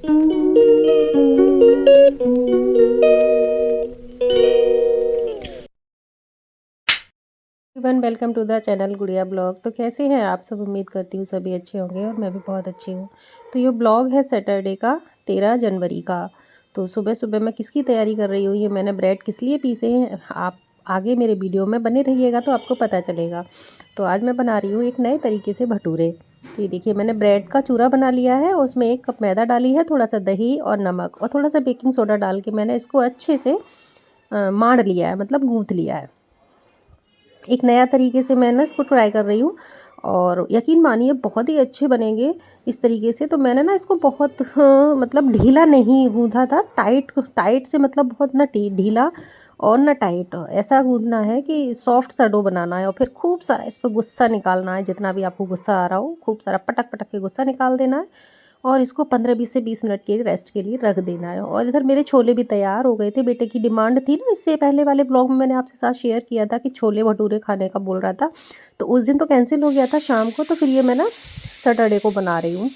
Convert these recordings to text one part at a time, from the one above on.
One welcome to the channel Gudiya blog. तो कैसे हैं आप सब? उम्मीद करती हूँ सभी अच्छे होंगे और मैं भी बहुत अच्छी हूँ। तो ये ब्लॉग है सैटरडे का 13 जनवरी का। तो सुबह सुबह मैं किसकी तैयारी कर रही हूँ, ये मैंने ब्रेड किस लिए पीसे हैं, आप आगे मेरे वीडियो में बने रहिएगा तो आपको पता चलेगा। तो आज मैं बना रही हूँ एक नए तरीके से भटूरे। तो ये देखिए, मैंने ब्रेड का चूरा बना लिया है, उसमें 1 कप मैदा डाली है, थोड़ा सा दही और नमक और थोड़ा सा बेकिंग सोडा डाल के मैंने इसको अच्छे से माड़ लिया है, मतलब गूँथ लिया है। एक नया तरीके से मैं ना इसको ट्राई कर रही हूँ और यकीन मानिए बहुत ही अच्छे बनेंगे इस तरीके से। तो मैंने ना इसको बहुत मतलब ढीला नहीं गूँधा था, टाइट टाइट से, मतलब बहुत ना ढीला और ना टाइट, ऐसा गूँधना है कि सॉफ्ट सा डो बनाना है और फिर खूब सारा इस पर गुस्सा निकालना है। जितना भी आपको गुस्सा आ रहा हो खूब सारा पटक पटक के गुस्सा निकाल देना है और इसको 15-20 से 20 मिनट के लिए रेस्ट के लिए रख देना है। और इधर मेरे छोले भी तैयार हो गए थे। बेटे की डिमांड थी ना, इससे पहले वाले ब्लॉग में मैंने आपसे साथ शेयर किया था कि छोले भटूरे खाने का बोल रहा था, तो उस दिन तो कैंसिल हो गया था शाम को। तो फिर ये मैं ना सैटरडे को बना रही हूँ,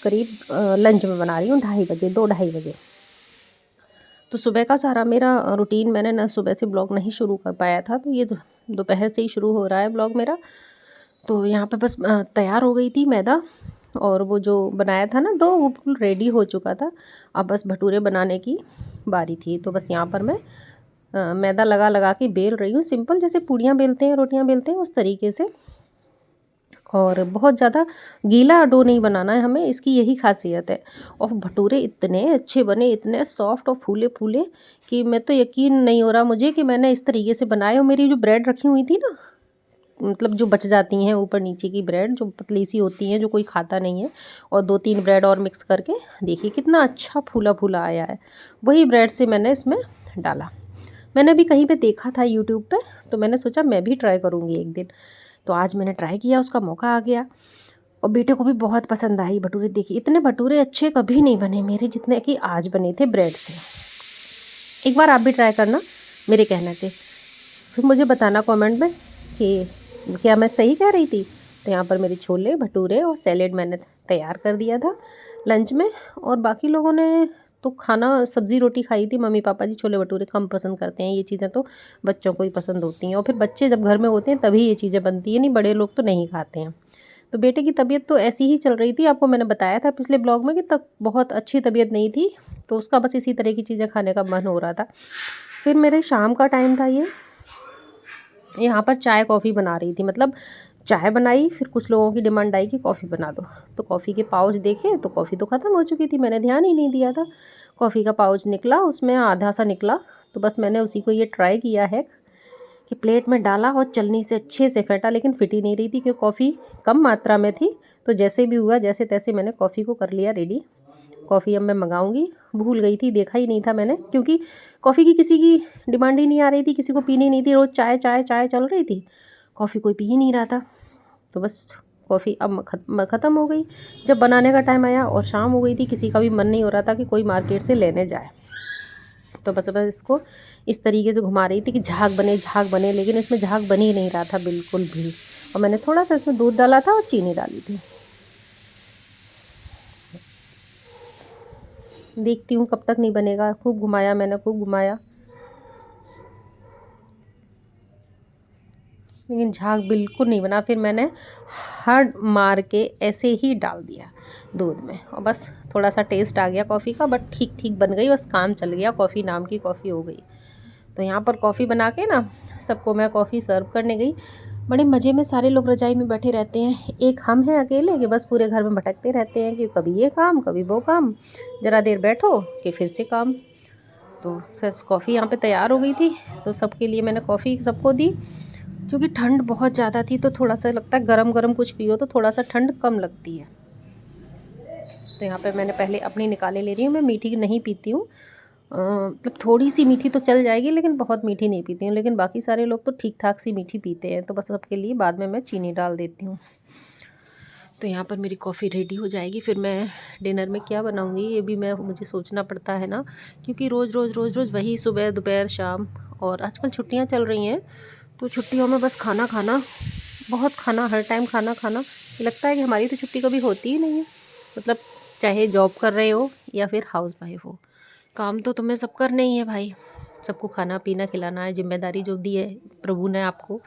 करीब लंच में बना रही हूँ 2:30 बजे, 2-2:30 बजे। तो सुबह का सारा मेरा रूटीन मैंने ना सुबह से ब्लॉग नहीं शुरू कर पाया था, तो ये दोपहर से ही शुरू हो रहा है ब्लॉग मेरा। तो यहाँ पे बस तैयार हो गई थी मैदा और वो जो बनाया था ना डो, वो बिल्कुल रेडी हो चुका था। अब बस भटूरे बनाने की बारी थी। तो बस यहाँ पर मैं मैदा लगा लगा के बेल रही हूँ, सिंपल जैसे पूड़ियाँ बेलते हैं, रोटियाँ बेलते हैं, उस तरीके से। और बहुत ज़्यादा गीला डो नहीं बनाना है हमें, इसकी यही खासियत है। और भटूरे इतने अच्छे बने, इतने सॉफ्ट और फूले फूले कि मैं तो यकीन नहीं हो रहा मुझे कि मैंने इस तरीके से बनाए। और मेरी जो ब्रेड रखी हुई थी ना, मतलब जो बच जाती हैं ऊपर नीचे की ब्रेड, जो पतली सी होती हैं, जो कोई खाता नहीं है, और 2-3 ब्रेड और मिक्स करके देखिए कितना अच्छा फूला फूला आया है। वही ब्रेड से मैंने इसमें डाला। मैंने भी कहीं पे देखा था यूट्यूब पे, तो मैंने सोचा मैं भी ट्राई करूँगी एक दिन। तो आज मैंने ट्राई किया, उसका मौका आ गया और बेटे को भी बहुत पसंद आई भटूरे। देखिए इतने भटूरे अच्छे कभी नहीं बने मेरे जितने कि आज बने थे ब्रेड से। एक बार आप भी ट्राई करना मेरे कहने से, फिर मुझे बताना कमेंट में कि क्या मैं सही कह रही थी। तो यहाँ पर मेरे छोले भटूरे और सैलेड मैंने तैयार कर दिया था लंच में। और बाकी लोगों ने तो खाना सब्ज़ी रोटी खाई थी। मम्मी पापा जी छोले भटूरे कम पसंद करते हैं, ये चीज़ें तो बच्चों को ही पसंद होती हैं। और फिर बच्चे जब घर में होते हैं तभी ये चीज़ें बनती हैं, नहीं बड़े लोग तो नहीं खाते हैं। तो बेटे की तबीयत तो ऐसी ही चल रही थी, आपको मैंने बताया था पिछले ब्लॉग में कि तब बहुत अच्छी तबीयत नहीं थी, तो उसका बस इसी तरह की चीज़ें खाने का मन हो रहा था। फिर मेरे शाम का टाइम था, ये यहाँ पर चाय कॉफ़ी बना रही थी, मतलब चाय बनाई, फिर कुछ लोगों की डिमांड आई कि कॉफ़ी बना दो। तो कॉफ़ी के पाउच देखे तो कॉफ़ी तो ख़त्म हो चुकी थी, मैंने ध्यान ही नहीं दिया था। कॉफ़ी का पाउच निकला, उसमें आधा सा निकला, तो बस मैंने उसी को ये ट्राई किया है कि प्लेट में डाला और चलनी से अच्छे से फेंटा, लेकिन फिट ही नहीं रही थी क्योंकि कॉफ़ी कम मात्रा में थी। तो जैसे भी हुआ जैसे तैसे मैंने कॉफ़ी को कर लिया रेडी। कॉफ़ी अब मैं मंगाऊंगी, भूल गई थी, देखा ही नहीं था मैंने, क्योंकि कॉफ़ी की किसी की डिमांड ही नहीं आ रही थी, किसी को पीनी नहीं थी। रोज़ चाय चाय चाय चल रही थी, कॉफ़ी कोई पी ही नहीं रहा था। तो बस कॉफ़ी अब ख़त्म हो गई। जब बनाने का टाइम आया और शाम हो गई थी, किसी का भी मन नहीं हो रहा था कि कोई मार्केट से लेने जाए। तो बस इसको इस तरीके से घुमा रही थी कि झाग बने, लेकिन इसमें झाग बन ही नहीं रहा था बिल्कुल भी। और मैंने थोड़ा सा इसमें दूध डाला था और चीनी डाली थी। देखती हूँ कब तक नहीं बनेगा। खूब घुमाया मैंने, खूब घुमाया, लेकिन झाग बिल्कुल नहीं बना। फिर मैंने हार्ड मार के ऐसे ही डाल दिया दूध में और बस थोड़ा सा टेस्ट आ गया कॉफ़ी का, बट ठीक ठीक बन गई, बस काम चल गया, कॉफ़ी नाम की कॉफ़ी हो गई। तो यहाँ पर कॉफ़ी बना के ना सबको मैं कॉफ़ी सर्व करने गई। बड़े मज़े में सारे लोग रजाई में बैठे रहते हैं, एक हम हैं अकेले कि बस पूरे घर में भटकते रहते हैं कि कभी ये काम कभी वो काम, ज़रा देर बैठो कि फिर से काम। तो फिर कॉफ़ी यहाँ पे तैयार हो गई थी, तो सबके लिए मैंने कॉफ़ी सबको दी। क्योंकि ठंड बहुत ज़्यादा थी, तो थोड़ा सा लगता है गरम गरम कुछ पियो तो थोड़ा सा ठंड कम लगती है। तो यहाँ पे मैंने पहले अपनी निकाले ले रही हूँ। मैं मीठी नहीं पीती हूँ, मतलब थोड़ी सी मीठी तो चल जाएगी, लेकिन बहुत मीठी नहीं पीती हूँ। लेकिन बाकी सारे लोग तो ठीक ठाक सी मीठी पीते हैं, तो बस सबके लिए बाद में मैं चीनी डाल देती हूँ। तो यहाँ पर मेरी कॉफ़ी रेडी हो जाएगी। फिर मैं डिनर में क्या बनाऊँगी ये भी मुझे सोचना पड़ता है ना, क्योंकि रोज़ वही सुबह दोपहर शाम। और आजकल छुट्टियाँ चल रही हैं, तो छुट्टियों में बस खाना खाना, बहुत खाना, हर टाइम खाना खाना। लगता है कि हमारी तो छुट्टी कभी होती ही नहीं है, मतलब चाहे जॉब कर रहे हो या फिर हाउस वाइफ हो, काम तो तुम्हें सब करना ही है भाई। सबको खाना पीना खिलाना है, जिम्मेदारी जो दी है प्रभु ने आपको।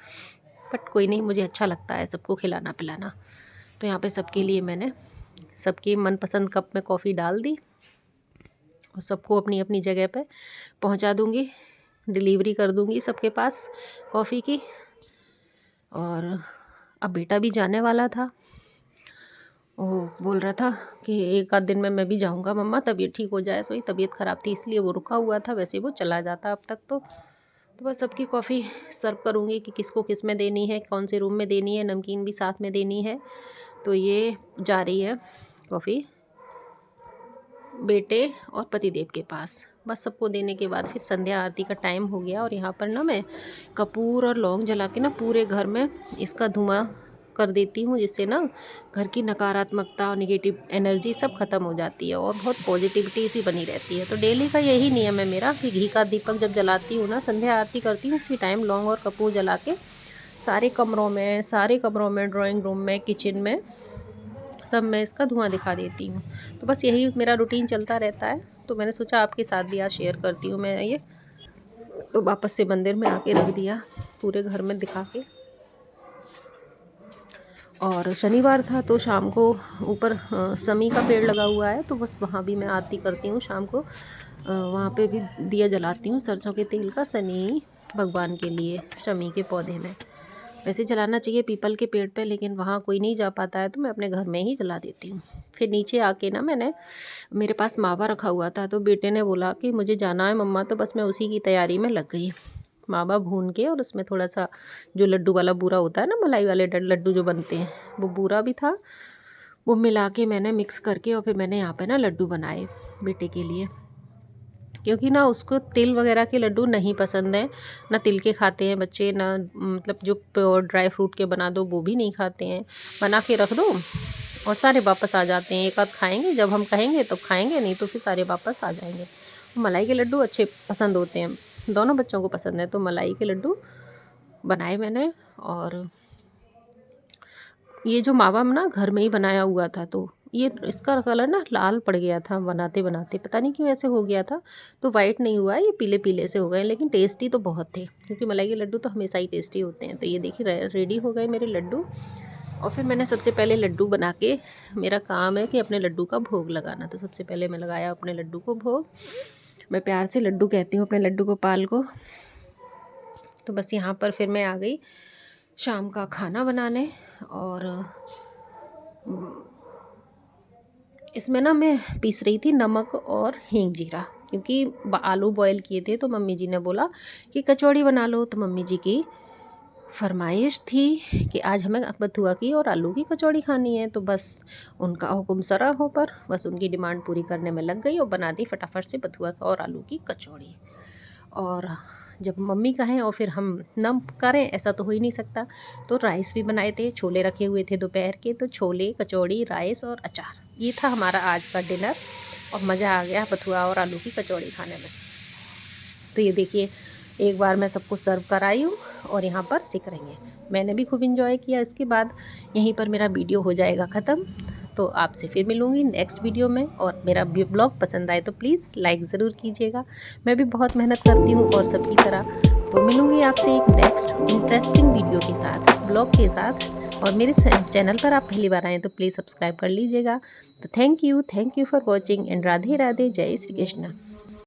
बट कोई नहीं, मुझे अच्छा लगता है सबको खिलाना पिलाना। तो यहाँ पे सबके लिए मैंने सबके मनपसंद कप में कॉफ़ी डाल दी और सबको अपनी अपनी जगह पे पहुँचा दूँगी, डिलीवरी कर दूँगी सबके पास कॉफ़ी की। और अब बेटा भी जाने वाला था, वो बोल रहा था कि एक आध दिन में मैं भी जाऊंगा मम्मा, तबीयत ठीक हो जाए। सोई तबीयत ख़राब थी इसलिए वो रुका हुआ था, वैसे वो चला जाता अब तक तो बस सबकी कॉफ़ी सर्व करूँगी कि किसको किस में देनी है, कौन से रूम में देनी है, नमकीन भी साथ में देनी है। तो ये जा रही है कॉफ़ी बेटे और पतिदेव के पास। बस सबको देने के बाद फिर संध्या आरती का टाइम हो गया। और यहाँ पर ना मैं कपूर और लौंग जला के ना पूरे घर में इसका धुआं कर देती हूँ, जिससे ना घर की नकारात्मकता और नेगेटिव एनर्जी सब खत्म हो जाती है और बहुत पॉजिटिविटी सी बनी रहती है। तो डेली का यही नियम है मेरा कि घी का दीपक जब जलाती हूँ ना, संध्या आरती करती हूँ, उसी टाइम लौंग और कपूर जला के सारे कमरों में ड्राइंग रूम में, किचन में, सब मैं इसका धुआं दिखा देती हूँ। तो बस यही मेरा रूटीन चलता रहता है। तो मैंने सोचा आपके साथ भी आज शेयर करती हूँ मैं ये। तो वापस से मंदिर में आके रख दिया पूरे घर में दिखा के। और शनिवार था तो शाम को ऊपर शमी का पेड़ लगा हुआ है, तो बस वहाँ भी मैं आरती करती हूँ शाम को। वहाँ पे भी दिया जलाती हूँ सरसों के तेल का, शनि भगवान के लिए शमी के पौधे में। वैसे जलाना चाहिए पीपल के पेड़ पे, लेकिन वहाँ कोई नहीं जा पाता है तो मैं अपने घर में ही जला देती हूँ। फिर नीचे आके ना मैंने, मेरे पास मावा रखा हुआ था तो बेटे ने बोला कि मुझे जाना है मम्मा, तो बस मैं उसी की तैयारी में लग गई। मावा भून के और उसमें थोड़ा सा जो लड्डू वाला बूरा होता है ना, मलाई वाले लड्डू जो बनते हैं, वो बूरा भी था, वो मिला के मैंने मिक्स करके और फिर मैंने यहाँ पे ना लड्डू बनाए बेटे के लिए। क्योंकि ना उसको तिल वगैरह के लड्डू नहीं पसंद है, ना तिल के खाते हैं बच्चे, ना मतलब जो प्योर ड्राई फ्रूट के बना दो वो भी नहीं खाते हैं। बना के रख दो और सारे वापस आ जाते हैं। एक आध खाएंगे, जब हम कहेंगे तो खाएंगे, नहीं तो फिर सारे वापस आ जाएंगे। मलाई के लड्डू अच्छे पसंद होते हैं, दोनों बच्चों को पसंद है। तो मलाई के लड्डू बनाए मैंने। और ये जो मावा ना घर में ही बनाया हुआ था, तो ये इसका कलर ना लाल पड़ गया था बनाते बनाते, पता नहीं क्यों ऐसे हो गया था। तो वाइट नहीं हुआ, ये पीले पीले से हो गए, लेकिन टेस्टी तो बहुत थे, क्योंकि मलाई के लड्डू तो हमेशा ही टेस्टी होते हैं। तो ये देखिए रेडी हो गए मेरे लड्डू। और फिर मैंने सबसे पहले लड्डू बना के, मेरा काम है कि अपने लड्डू का भोग लगाना, तो सबसे पहले मैं लगाया अपने लड्डू को भोग। मैं प्यार से लड्डू कहती हूँ अपने लड्डू गोपाल को। तो बस यहाँ पर फिर मैं आ गई शाम का खाना बनाने। और इसमें ना मैं पीस रही थी नमक और हींग जीरा, क्योंकि आलू बॉयल किए थे तो मम्मी जी ने बोला कि कचौड़ी बना लो। तो मम्मी जी की फरमाइश थी कि आज हमें बथुआ की और आलू की कचौड़ी खानी है। तो बस उनका हुक्म सरा हो पर बस उनकी डिमांड पूरी करने में लग गई और बना दी फटाफट से बथुआ का और आलू की कचौड़ी। और जब मम्मी कहें और फिर हम न करें, ऐसा तो हो ही नहीं सकता। तो राइस भी बनाए थे, छोले रखे हुए थे दोपहर के, तो छोले, कचौड़ी, राइस और अचार, ये था हमारा आज का डिनर। और मज़ा आ गया बथुआ और आलू की कचौड़ी खाने में। तो ये देखिए, एक बार मैं सबको सर्व कराई हूँ और यहाँ पर सिक रही हैं। मैंने भी खूब इंजॉय किया। इसके बाद यहीं पर मेरा वीडियो हो जाएगा ख़त्म। तो आपसे फिर मिलूँगी नेक्स्ट वीडियो में। और मेरा ब्लॉग पसंद आए तो प्लीज़ लाइक ज़रूर कीजिएगा। मैं भी बहुत मेहनत करती हूँ और सबकी तरह। तो मिलूँगी आपसे एक नेक्स्ट इंटरेस्टिंग वीडियो के साथ, ब्लॉग के साथ। और मेरे चैनल पर आप पहली बार आएँ तो प्लीज़ सब्सक्राइब कर लीजिएगा। तो thank you for watching and Radhe Radhe, जय श्री कृष्ण।